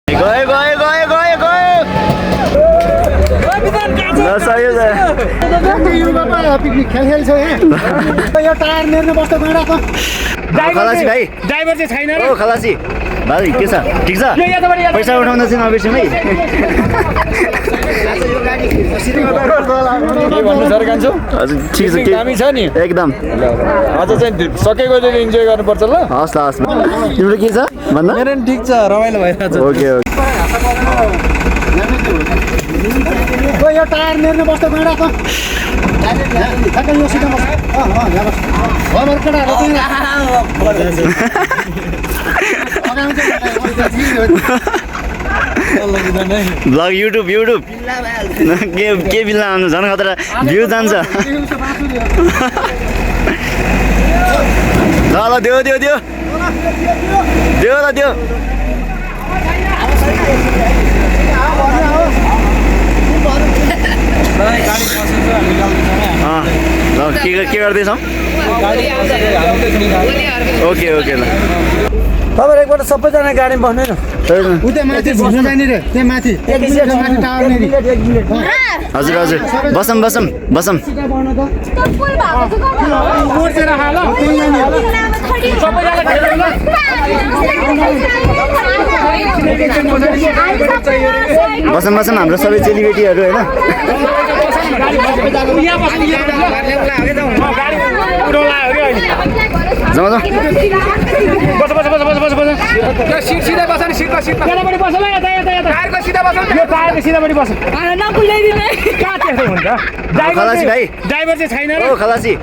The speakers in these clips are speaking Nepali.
गयो गयो गयो गयो गयो पिकनिक खेल छ यहाँ टायर मेर्न बस्दा गइरहेको खलासी भाइ ड्राइभर चाहिँ छैन ओ खलासी भाइ के छ ठिक छ पैसा उठाउन चाहिँ नबिर्सौँ है हजुर ठिक छ दामी छ नि एकदम अझ चाहिँ सकेको चाहिँ इन्जोय गर्नुपर्छ ल हस् त हस् तिम्रो के छ भन्दा मेरो पनि ठिक छ रमाइलो भइरहेछ ओके ओके यो टायर मेर्न बस्दा गइरहेको ठ्याक्कै यो सिधा बस ब्लग युट्युब के बिल्ला आउनु झन् खतरा भ्यू जान्छ ल देऊ देऊ देऊ देऊ ल देऊ के गर्दैछौँ ओके ओके ल तपाईहरु एकपल्ट सबैजना गाडीमा बस्नु न उतै माथि बस्नु जाने रे त्यहाँ माथि माथि टावर नेरी हजुर हजुर बसौँ बसौँ बसौँ बसौँ बसौँ हाम्रो सबै चेलीबेटीहरू होइन जाउँ जाउँ बस बस बस बस बस बस सिट सिधा बस नि सिटमा सिटमा यतापट्टि बस ल यता यता यता टायरको सिधा बस यो टायरको सिधापट्टि बस नकुलाइदिनु कहाँ त्यस्तो हुन्छ खलासी भाइ ड्राइभर चाहिँ छैन ओ खलासी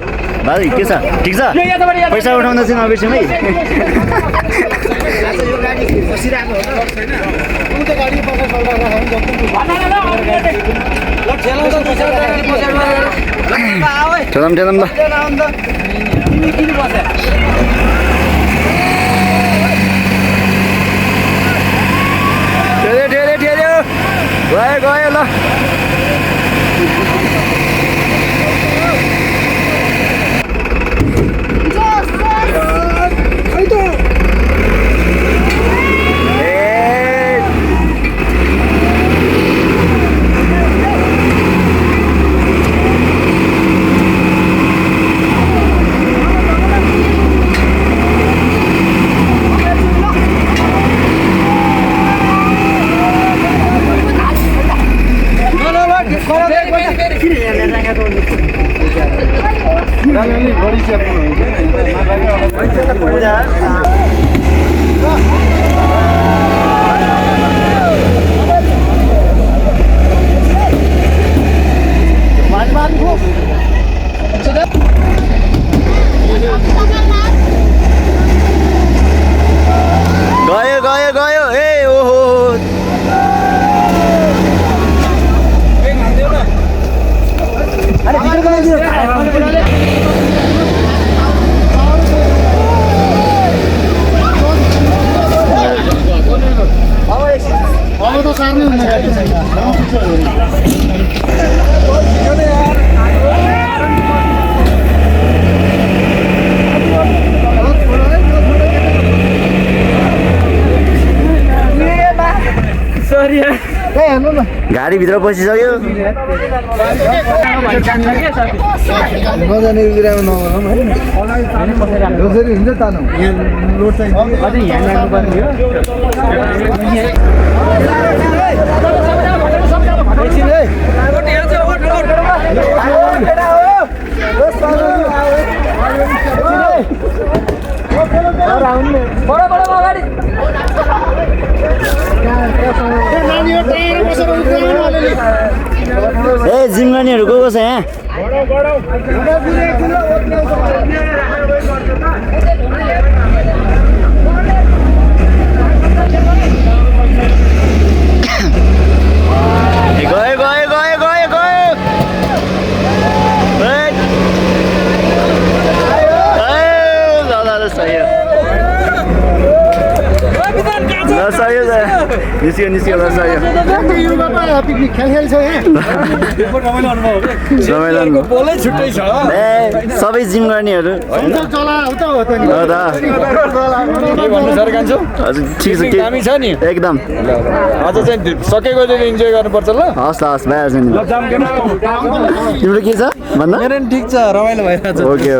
भाइ के छ ठिक छ पैसा उठाउन चाहिँ नबिर्सौँ है ठेलम ठेलम ल ठेल्यो गयो गयो ल गयो गयो गयो ए ओहो अब त सार्नै हुन्न गाडी गाडीभित्र पसिसक्यो नजाने बिरामी नगरौँ है जसरी हुन्छ तानौँ यहाँ लोड चाहिँ अझै यहाँ लाग्नुपर्ने ए जिम गर्नेहरू को छ यहाँ गयो गयो गयो गयो गयो सही हो निस्क्यो दर्शक पिकनिक खेल्छ यहाँ रमाइलो बोलै छुट्टै छ सबै जिम गर्नेहरू चला हो त के भन्नु सर कान्छु हजुर ठिक छ के दामी छ नि एकदम आज चाहिँ सकेको चाहिँ इन्जोय गर्नुपर्छ ल हस् भइहाल्छ नि तिम्रो के छ भन्दा मेरो नि ठिक छ रमाइलो भइरहेछ ओके